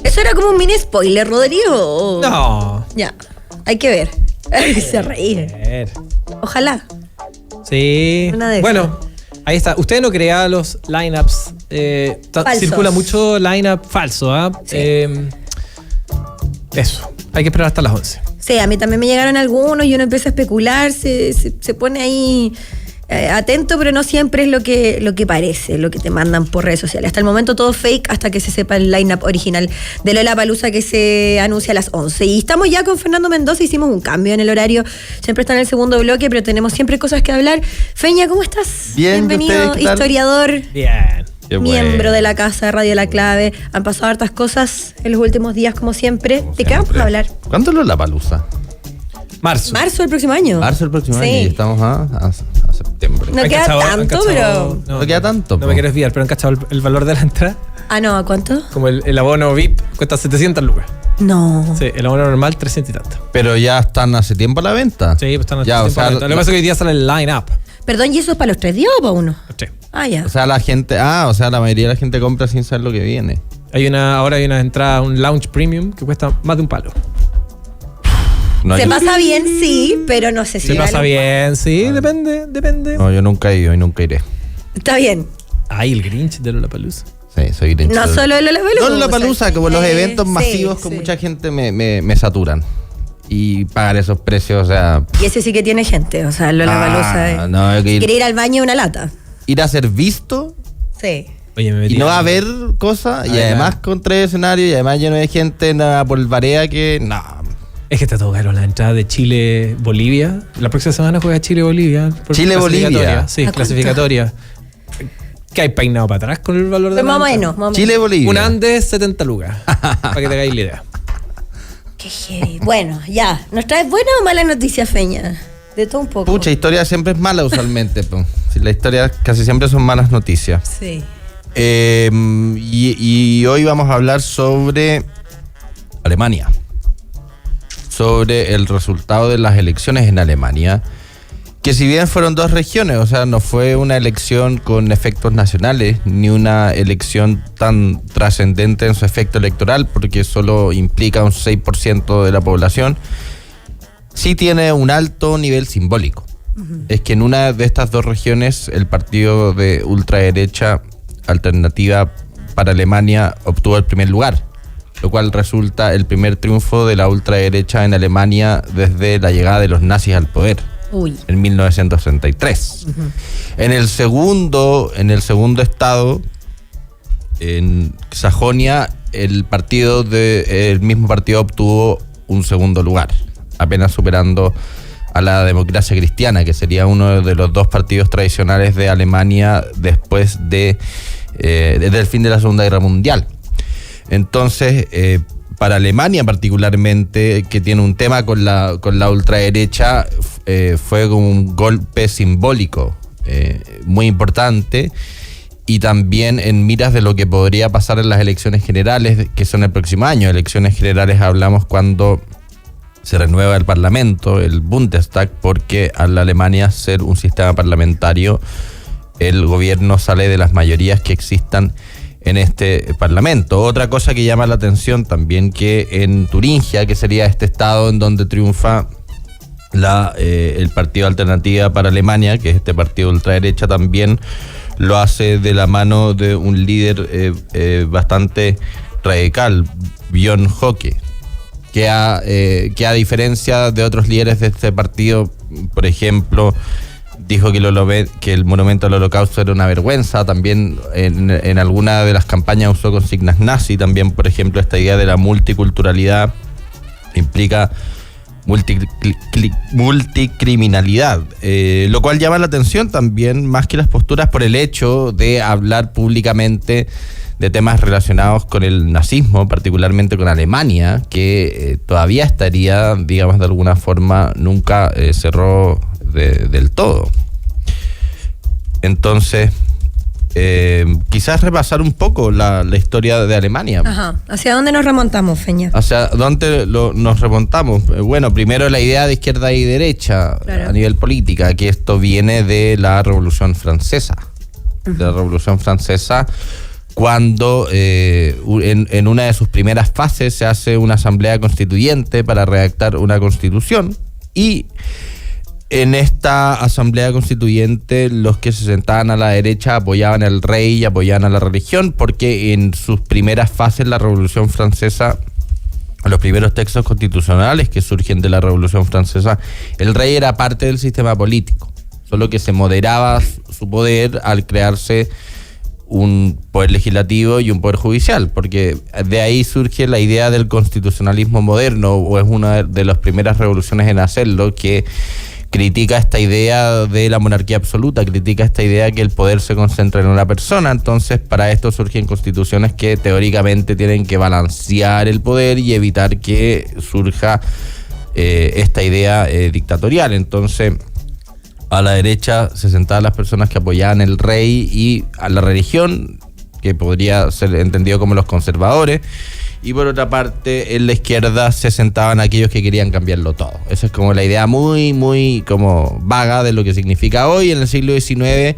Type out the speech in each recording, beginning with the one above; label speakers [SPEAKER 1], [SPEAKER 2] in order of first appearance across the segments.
[SPEAKER 1] ¿Eso era como un mini spoiler, Rodrigo?
[SPEAKER 2] No.
[SPEAKER 1] Ya, hay que ver. Se reír. Ojalá.
[SPEAKER 2] Sí. Bueno, ahí está. Usted no crea los lineups. Circula mucho lineup falso, ¿ah? Sí. Eso. Hay que esperar hasta las 11.
[SPEAKER 1] Sí, a mí también me llegaron algunos y uno empieza a especular, se pone ahí atento, pero no siempre es lo que parece, lo que te mandan por redes sociales. Hasta el momento todo fake hasta que se sepa el line-up original de Lollapalooza que se anuncia a las 11. Y estamos ya con Fernando Mendoza, hicimos un cambio en el horario, siempre está en el segundo bloque, pero tenemos siempre cosas que hablar. Feña, ¿cómo estás?
[SPEAKER 3] Bien,
[SPEAKER 1] bienvenido, historiador.
[SPEAKER 2] Bien.
[SPEAKER 1] Miembro de la casa de Radio La Clave. Han pasado hartas cosas en los últimos días, como siempre. ¿De qué vamos a hablar?
[SPEAKER 3] ¿Cuándo es Lollapalooza?
[SPEAKER 2] Marzo
[SPEAKER 1] del próximo año.
[SPEAKER 3] Marzo del próximo año y estamos a septiembre.
[SPEAKER 1] No queda tanto, pero...
[SPEAKER 3] No queda tanto.
[SPEAKER 2] No me quiero desviar, pero ¿han cachado el valor de la entrada?
[SPEAKER 1] Ah, no, ¿a cuánto?
[SPEAKER 2] Como el abono VIP cuesta 700 lucas.
[SPEAKER 1] No.
[SPEAKER 2] Sí, el abono normal 300 y tanto.
[SPEAKER 3] Pero ya están hace tiempo a la venta.
[SPEAKER 2] Sí, pues están hace tiempo a la venta. Lo que pasa es que hoy día sale el line-up.
[SPEAKER 1] Perdón, ¿y eso es para los 3 días o para uno?
[SPEAKER 2] Sí.
[SPEAKER 1] Ah, ya.
[SPEAKER 3] O sea, la mayoría de la gente compra sin saber lo que viene.
[SPEAKER 2] Ahora hay una entrada, un lounge premium que cuesta más de un palo.
[SPEAKER 3] No,
[SPEAKER 1] se pasa bien, sí, pero no sé si...
[SPEAKER 2] Se pasa bien, sí, depende.
[SPEAKER 3] No, yo nunca he ido y nunca iré.
[SPEAKER 1] Está bien.
[SPEAKER 2] Ay, el Grinch de Lollapalooza.
[SPEAKER 3] Sí, soy Grinch.
[SPEAKER 1] No solo el Lollapalooza.
[SPEAKER 3] No, Lollapalooza, como los eventos masivos con mucha gente me saturan. Y pagar esos precios, o sea...
[SPEAKER 1] Y ese sí que tiene gente, o sea, Lollapalooza.
[SPEAKER 3] No,
[SPEAKER 1] si quiere ir al baño, una lata.
[SPEAKER 3] Ir a ser visto.
[SPEAKER 1] Sí.
[SPEAKER 2] Oye, me metí
[SPEAKER 3] y no va a haber cosas. Y además con 3 escenarios. Y además lleno de gente por el Barea que... No.
[SPEAKER 2] Es que está todo caro la entrada de Chile-Bolivia. La próxima semana juega Chile-Bolivia.
[SPEAKER 3] Chile-Bolivia.
[SPEAKER 2] Sí, clasificatoria. ¿Qué hay peinado para atrás con el valor de
[SPEAKER 1] la entrada? Más o menos.
[SPEAKER 3] Chile-Bolivia.
[SPEAKER 2] Un Andes 70 lucas. Para que te hagáis la idea.
[SPEAKER 1] Qué heavy. Bueno, ya. ¿Nos traes buena o mala noticia, Feña? De todo un poco.
[SPEAKER 3] Pucha, historia siempre es mala usualmente. Si la historia casi siempre son malas noticias.
[SPEAKER 1] Sí.
[SPEAKER 3] Y hoy vamos a hablar sobre Alemania. Sobre el resultado de las elecciones en Alemania. Que si bien fueron 2 regiones, o sea, no fue una elección con efectos nacionales, ni una elección tan trascendente en su efecto electoral, porque solo implica un 6% de la población, sí tiene un alto nivel simbólico. Uh-huh. Es que en una de estas 2 regiones, el partido de ultraderecha Alternativa para Alemania obtuvo el primer lugar, lo cual resulta el primer triunfo de la ultraderecha en Alemania desde la llegada de los nazis al poder. En 1933. Uh-huh. En el segundo estado, en Sajonia, el mismo partido obtuvo un segundo lugar, apenas superando a la Democracia Cristiana, que sería uno de los 2 partidos tradicionales de Alemania después desde el fin de la Segunda Guerra Mundial. Entonces, para Alemania particularmente, que tiene un tema con la ultraderecha, fue como un golpe simbólico muy importante, y también en miras de lo que podría pasar en las elecciones generales, que son el próximo año. Elecciones generales hablamos cuando se renueva el Parlamento, el Bundestag, porque a la Alemania ser un sistema parlamentario, el gobierno sale de las mayorías que existan en este Parlamento. Otra cosa que llama la atención también, que en Turingia, que sería este estado en donde triunfa el partido Alternativa para Alemania, que es este partido ultraderecha, también lo hace de la mano de un líder bastante radical, Björn Höcke, que a diferencia de otros líderes de este partido, por ejemplo, dijo que el monumento al holocausto era una vergüenza. También en alguna de las campañas usó consignas nazi. También, por ejemplo, esta idea de la multiculturalidad implica multicriminalidad, lo cual llama la atención también, más que las posturas, por el hecho de hablar públicamente de temas relacionados con el nazismo, particularmente con Alemania, que todavía estaría, digamos, de alguna forma, nunca cerró del todo. Entonces, quizás repasar un poco la historia de Alemania.
[SPEAKER 1] Ajá. ¿Hacia dónde nos remontamos, Feña?
[SPEAKER 3] ¿Hacia dónde nos remontamos? Bueno, primero la idea de izquierda y derecha, claro, a nivel política, que esto viene de la Revolución Francesa. Uh-huh. De la Revolución Francesa, cuando en una de sus primeras fases se hace una asamblea constituyente para redactar una constitución, y en esta asamblea constituyente los que se sentaban a la derecha apoyaban al rey y apoyaban a la religión, porque en sus primeras fases la Revolución Francesa, los primeros textos constitucionales que surgen de la Revolución Francesa, el rey era parte del sistema político, solo que se moderaba su poder al crearse un poder legislativo y un poder judicial, porque de ahí surge la idea del constitucionalismo moderno, o es una de las primeras revoluciones en hacerlo, que critica esta idea de la monarquía absoluta, critica esta idea que el poder se concentra en una persona. Entonces, para esto surgen constituciones que teóricamente tienen que balancear el poder y evitar que surja esta idea dictatorial. Entonces, a la derecha se sentaban las personas que apoyaban el rey y a la religión, que podría ser entendido como los conservadores, y por otra parte en la izquierda se sentaban aquellos que querían cambiarlo todo. Esa es como la idea muy, muy como vaga de lo que significa hoy. En el siglo XIX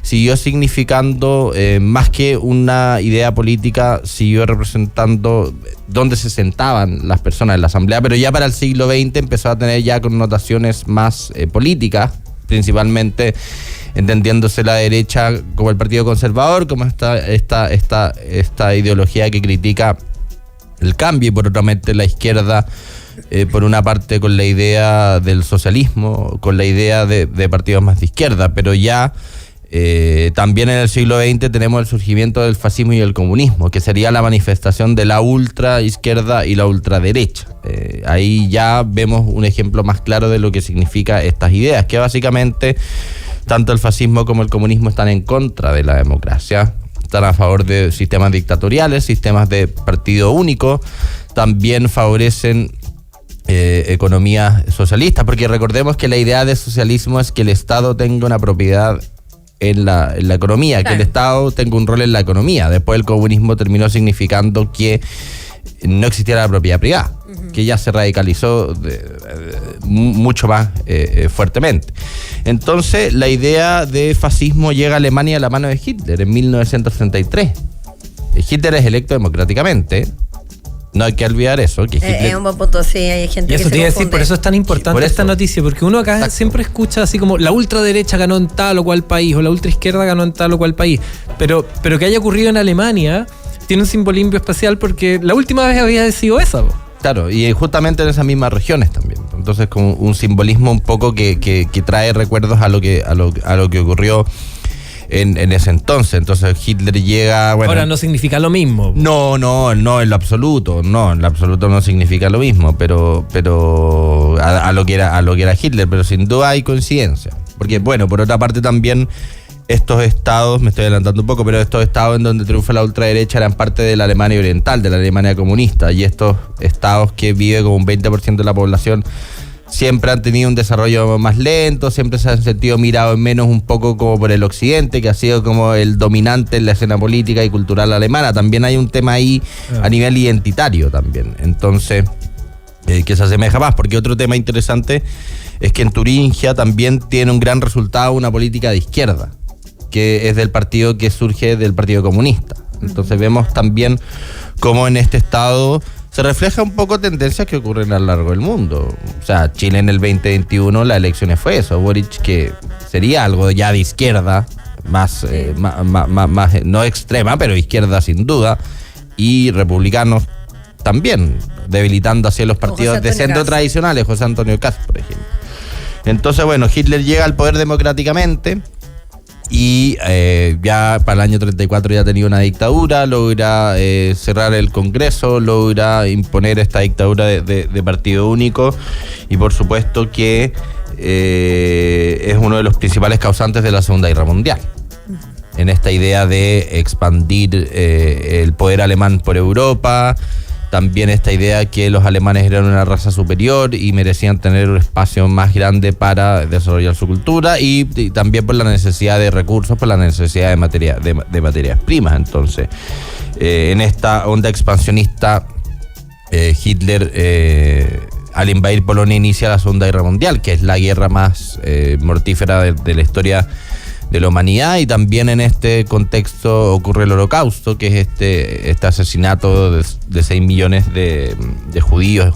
[SPEAKER 3] siguió significando, más que una idea política, siguió representando dónde se sentaban las personas en la asamblea, pero ya para el siglo XX empezó a tener ya connotaciones más políticas, principalmente entendiéndose la derecha como el partido conservador, como esta ideología que critica el cambio, y por otra parte la izquierda, por una parte con la idea del socialismo, con la idea de partidos más de izquierda, pero ya también en el siglo XX tenemos el surgimiento del fascismo y el comunismo, que sería la manifestación de la ultra izquierda y la ultraderecha. Ahí ya vemos un ejemplo más claro de lo que significa estas ideas, que básicamente tanto el fascismo como el comunismo están en contra de la democracia, están a favor de sistemas dictatoriales, sistemas de partido único, también favorecen economías socialistas, porque recordemos que la idea de socialismo es que el Estado tenga una propiedad en la economía, claro, que el Estado tenga un rol en la economía. Después el comunismo terminó significando que no existiera la propiedad privada, que ya se radicalizó mucho más fuertemente. Entonces la idea de fascismo llega a Alemania a la mano de Hitler en 1933. Hitler es electo democráticamente. No hay que olvidar eso. Que Hitler...
[SPEAKER 1] un buen punto, sí, hay gente
[SPEAKER 2] y eso
[SPEAKER 1] que
[SPEAKER 2] te iba a decir, por eso es tan importante esta noticia, porque uno acá
[SPEAKER 3] Exacto.
[SPEAKER 2] siempre escucha así como la ultraderecha ganó en tal o cual país, o la ultraizquierda ganó en tal o cual país, pero que haya ocurrido en Alemania tiene un simbolismo especial, porque la última vez había sido esa.
[SPEAKER 3] Claro, y justamente en esas mismas regiones también. Entonces, como un simbolismo un poco que trae recuerdos a lo que ocurrió en ese entonces. Entonces Hitler llega... Bueno,
[SPEAKER 2] ahora no significa lo mismo.
[SPEAKER 3] No, en lo absoluto. No, en lo absoluto no significa lo mismo, pero a lo que era Hitler, pero sin duda hay coincidencia. Porque, bueno, por otra parte también estos estados, me estoy adelantando un poco, pero estos estados en donde triunfa la ultraderecha eran parte de la Alemania oriental, de la Alemania comunista, y estos estados que vive como un 20% de la población siempre han tenido un desarrollo más lento, siempre se han sentido mirados menos un poco como por el occidente, que ha sido como el dominante en la escena política y cultural alemana. También hay un tema ahí a nivel identitario también, entonces que se asemeja más, porque otro tema interesante es que en Turingia también tiene un gran resultado una política de izquierda, que es del partido que surge del Partido Comunista. Entonces vemos también cómo en este estado se refleja un poco tendencias que ocurren a lo largo del mundo. O sea, Chile en el 2021, las elecciones fue eso. Boric, que sería algo ya de izquierda, más no extrema, pero izquierda sin duda, y republicanos también, debilitando así los partidos de centro tradicionales, José Antonio Kast, por ejemplo. Entonces, bueno, Hitler llega al poder democráticamente y ya para el año 34 ya tenía una dictadura, logra cerrar el Congreso, logra imponer esta dictadura de partido único, y por supuesto que es uno de los principales causantes de la Segunda Guerra Mundial. En esta idea de expandir el poder alemán por Europa, también esta idea que los alemanes eran una raza superior y merecían tener un espacio más grande para desarrollar su cultura, y también por la necesidad de recursos, por la necesidad de materias primas. Entonces, en esta onda expansionista, Hitler, al invadir Polonia, inicia la Segunda Guerra Mundial, que es la guerra más mortífera de la historia la humanidad, y también en este contexto ocurre el Holocausto, que es este asesinato de 6 millones de judíos,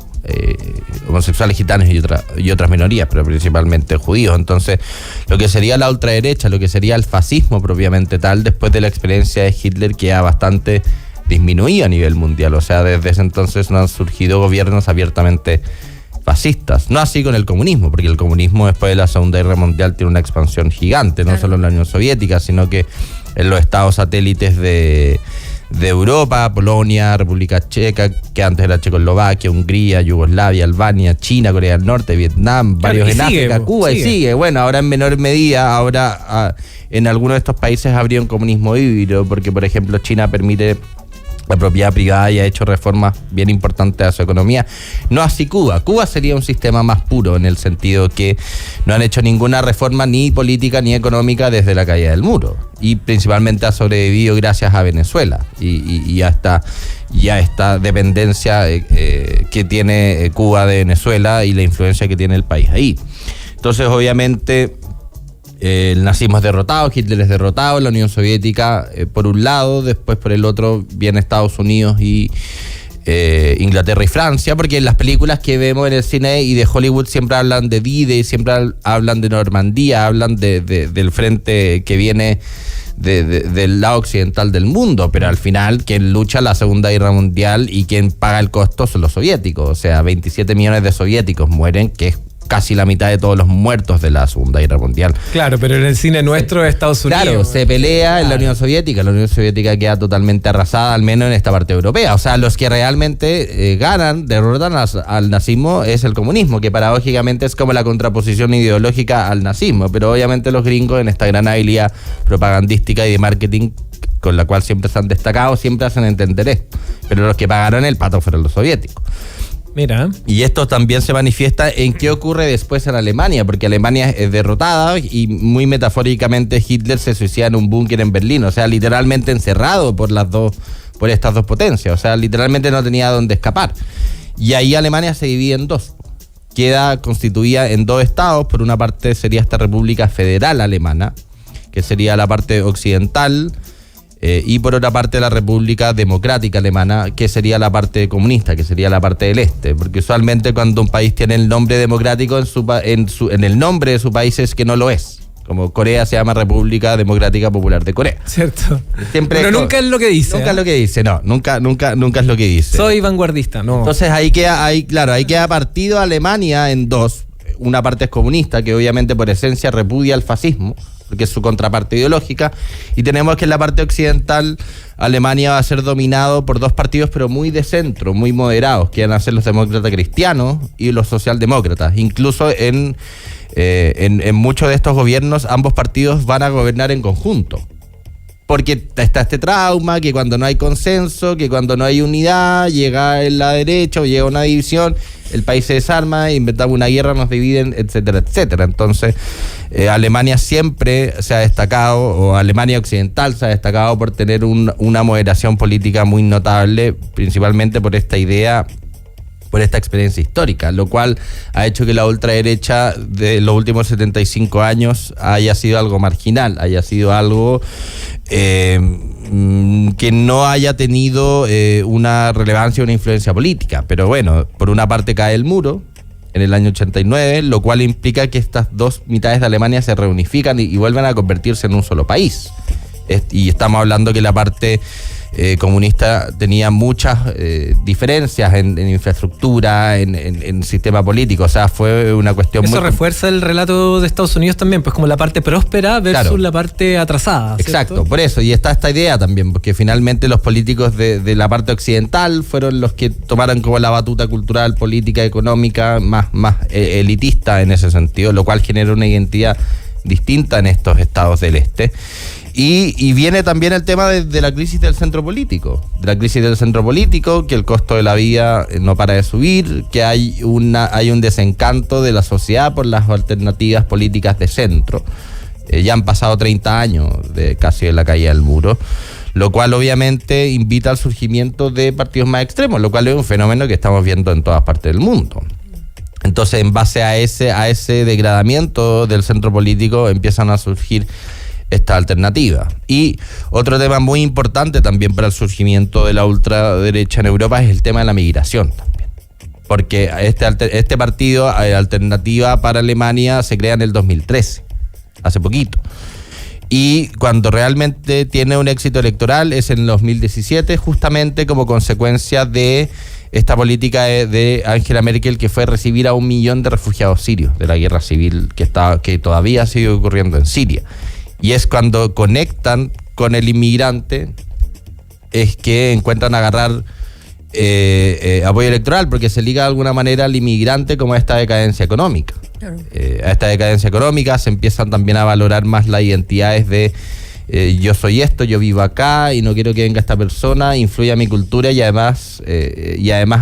[SPEAKER 3] homosexuales, gitanos y otras minorías, pero principalmente judíos. Entonces, lo que sería la ultraderecha, lo que sería el fascismo propiamente tal, después de la experiencia de Hitler, queda bastante disminuido a nivel mundial. O sea, desde ese entonces no han surgido gobiernos abiertamente fascistas. No así con el comunismo, porque el comunismo después de la Segunda Guerra Mundial tiene una expansión gigante, no solo en la Unión Soviética, sino que en los estados satélites de Europa, Polonia, República Checa, que antes era Checoslovaquia, Hungría, Yugoslavia, Albania, China, Corea del Norte, Vietnam, varios en África, Cuba, y sigue. Bueno, ahora en menor medida, en algunos de estos países habría un comunismo híbrido, porque por ejemplo China permite la propiedad privada y ha hecho reformas bien importantes a su economía. No así Cuba. Cuba sería un sistema más puro, en el sentido que no han hecho ninguna reforma ni política ni económica desde la caída del muro, y principalmente ha sobrevivido gracias a Venezuela y a esta dependencia que tiene Cuba de Venezuela y la influencia que tiene el país ahí. Entonces, obviamente, el nazismo es derrotado, Hitler es derrotado, la Unión Soviética por un lado, después por el otro viene Estados Unidos y Inglaterra y Francia, porque en las películas que vemos en el cine y de Hollywood siempre hablan de D-Day, siempre hablan de Normandía, hablan del frente que viene del lado occidental del mundo, pero al final quien lucha la Segunda Guerra Mundial y quien paga el costo son los soviéticos. O sea, 27 millones de soviéticos mueren, que es casi la mitad de todos los muertos de la Segunda Guerra Mundial.
[SPEAKER 2] Claro, pero en el cine nuestro de Estados Unidos.
[SPEAKER 3] Claro, se pelea en la Unión Soviética. La Unión Soviética queda totalmente arrasada, al menos en esta parte europea. O sea, los que realmente derrotan al nazismo es el comunismo, que paradójicamente es como la contraposición ideológica al nazismo. Pero obviamente los gringos, en esta gran habilidad propagandística y de marketing con la cual siempre se han destacado, siempre hacen entender esto. Pero los que pagaron el pato fueron los soviéticos.
[SPEAKER 2] Mira.
[SPEAKER 3] Y esto también se manifiesta en qué ocurre después en Alemania, porque Alemania es derrotada y muy metafóricamente Hitler se suicida en un búnker en Berlín, o sea, literalmente encerrado por estas dos potencias, o sea, literalmente no tenía dónde escapar. Y ahí Alemania se divide en dos, queda constituida en dos estados. Por una parte sería esta República Federal Alemana, que sería la parte occidental, y por otra parte la República Democrática Alemana, que sería la parte comunista, que sería la parte del este, porque usualmente cuando un país tiene el nombre democrático en el nombre de su país es que no lo es. Como Corea se llama República Democrática Popular de Corea.
[SPEAKER 2] Cierto.
[SPEAKER 3] Pero
[SPEAKER 2] nunca es lo que dice.
[SPEAKER 3] Nunca es lo que dice, no. Nunca es lo que dice.
[SPEAKER 2] Soy vanguardista, no.
[SPEAKER 3] Entonces ahí queda partido Alemania en dos. Una parte es comunista, que obviamente por esencia repudia al fascismo, porque es su contraparte ideológica, y tenemos que en la parte occidental Alemania va a ser dominado por dos partidos, pero muy de centro, muy moderados, que van a ser los demócratas cristianos y los socialdemócratas. Incluso en muchos de estos gobiernos ambos partidos van a gobernar en conjunto, porque está este trauma que cuando no hay consenso, que cuando no hay unidad, llega la derecha o llega una división, el país se desarma, inventamos una guerra, nos dividen, etcétera, etcétera. Entonces, Alemania siempre se ha destacado, o Alemania Occidental se ha destacado por tener una moderación política muy notable, principalmente por esta idea, por esta experiencia histórica, lo cual ha hecho que la ultraderecha de los últimos 75 años haya sido algo marginal, haya sido algo que no haya tenido una relevancia o una influencia política. Pero bueno, por una parte cae el muro en el año 89, lo cual implica que estas dos mitades de Alemania se reunifican y vuelven a convertirse en un solo país. Y estamos hablando que la parte comunista tenía muchas diferencias en infraestructura, en sistema político. O sea, fue una cuestión
[SPEAKER 2] Eso refuerza el relato de Estados Unidos también, pues como la parte próspera versus la parte atrasada, ¿cierto?
[SPEAKER 3] Exacto, por eso. Y está esta idea también, porque finalmente los políticos de la parte occidental fueron los que tomaron como la batuta cultural, política, económica, más elitista en ese sentido, lo cual genera una identidad distinta en estos estados del este. Y viene también el tema de la crisis del centro político. De la crisis del centro político, que el costo de la vida no para de subir, que hay un desencanto de la sociedad por las alternativas políticas de centro. Ya han pasado 30 años casi de la caída del muro, lo cual obviamente invita al surgimiento de partidos más extremos, lo cual es un fenómeno que estamos viendo en todas partes del mundo. Entonces, en base a ese degradamiento del centro político, empiezan a surgir esta alternativa. Y otro tema muy importante también para el surgimiento de la ultraderecha en Europa es el tema de la migración también. Porque este partido, Alternativa para Alemania, se crea en el 2013, hace poquito. Y cuando realmente tiene un éxito electoral es en el 2017, justamente como consecuencia de esta política de Angela Merkel, que fue recibir a 1 millón de refugiados sirios de la guerra civil que todavía sigue ocurriendo en Siria. Y es cuando conectan con el inmigrante es que encuentran agarrar apoyo electoral, porque se liga de alguna manera al inmigrante como a esta decadencia económica. Claro. A esta decadencia económica se empiezan también a valorar más las identidades de yo soy esto, yo vivo acá y no quiero que venga esta persona, influye a mi cultura y además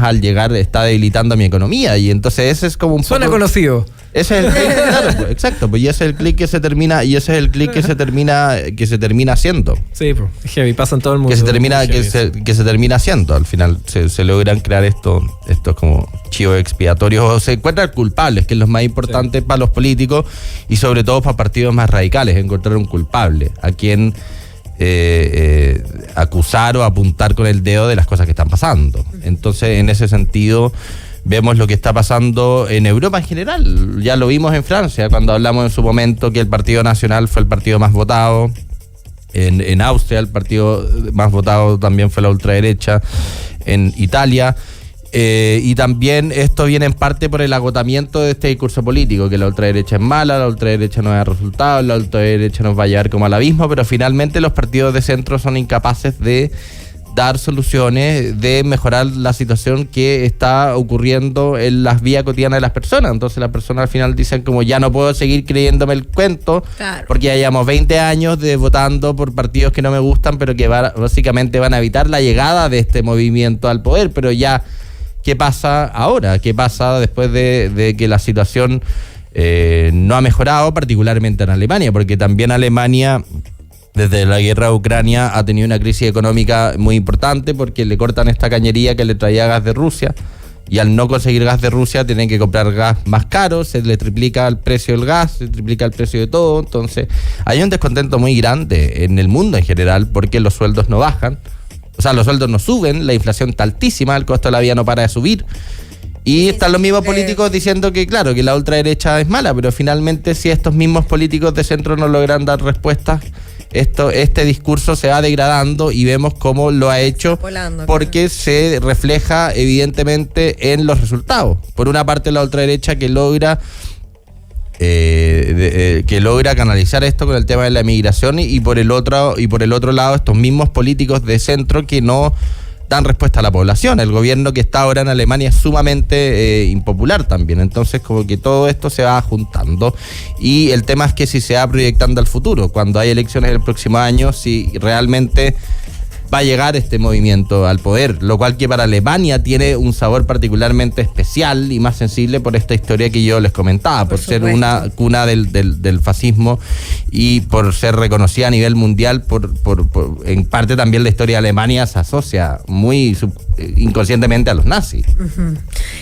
[SPEAKER 3] al llegar está debilitando mi economía. Y entonces ese es como un
[SPEAKER 2] Suena
[SPEAKER 3] poco
[SPEAKER 2] conocido.
[SPEAKER 3] Ese es el clic, claro, pues, exacto, pues y ese es el clic que se termina, que se termina haciendo.
[SPEAKER 2] Sí, pues, heavy, pasa en todo el mundo.
[SPEAKER 3] Que se termina haciendo. Al final se logran crear estos como chivos expiatorios, o se encuentran culpables, que es lo más importante para los políticos y sobre todo para partidos más radicales, encontrar un culpable a quien acusar o apuntar con el dedo de las cosas que están pasando. Entonces, en ese sentido, vemos lo que está pasando en Europa en general. Ya lo vimos en Francia, cuando hablamos en su momento que el Partido Nacional fue el partido más votado. En Austria el partido más votado también fue la ultraderecha. En Italia. Y también esto viene en parte por el agotamiento de este discurso político, que la ultraderecha es mala, la ultraderecha no da resultados, la ultraderecha nos va a llevar como al abismo, pero finalmente los partidos de centro son incapaces de dar soluciones, de mejorar la situación que está ocurriendo en las vidas cotidianas de las personas. Entonces las personas al final dicen como ya no puedo seguir creyéndome el cuento, claro, porque ya llevamos 20 años de votando por partidos que no me gustan, pero que básicamente van a evitar la llegada de este movimiento al poder. Pero ya, ¿qué pasa ahora? ¿Qué pasa después de que la situación no ha mejorado, particularmente en Alemania? Porque también Alemania, desde la guerra de Ucrania, ha tenido una crisis económica muy importante porque le cortan esta cañería que le traía gas de Rusia, y al no conseguir gas de Rusia tienen que comprar gas más caro, se le triplica el precio del gas, se triplica el precio de todo. Entonces hay un descontento muy grande en el mundo en general porque los sueldos no bajan, o sea, los sueldos no suben, la inflación está altísima, el costo de la vida no para de subir. Y están los mismos políticos diciendo que, claro, que la ultraderecha es mala, pero finalmente si estos mismos políticos de centro no logran dar respuestas, este discurso se va degradando y vemos cómo lo ha hecho porque se refleja evidentemente en los resultados. Por una parte, la ultraderecha que logra canalizar esto con el tema de la migración y por el otro lado estos mismos políticos de centro que no dan respuesta a la población. El gobierno que está ahora en Alemania es sumamente impopular también. Entonces como que todo esto se va juntando y el tema es que si se va proyectando al futuro, cuando hay elecciones el próximo año, si realmente va a llegar este movimiento al poder, lo cual que para Alemania tiene un sabor particularmente especial y más sensible por esta historia que yo les comentaba, por ser una cuna del fascismo y por ser reconocida a nivel mundial, por en parte también la historia de Alemania se asocia muy inconscientemente a los nazis.
[SPEAKER 1] Uh-huh.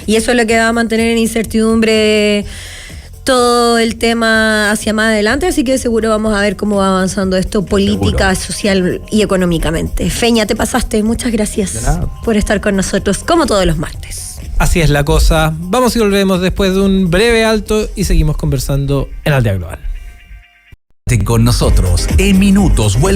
[SPEAKER 1] Y eso es lo que va a mantener en incertidumbre todo el tema hacia más adelante, así que seguro vamos a ver cómo va avanzando esto política, social y económicamente. Feña, te pasaste, muchas gracias por estar con nosotros, como todos los martes.
[SPEAKER 2] Así es la cosa, vamos y volvemos después de un breve alto y seguimos conversando en Aldea Global.
[SPEAKER 4] Con nosotros, en minutos vuelve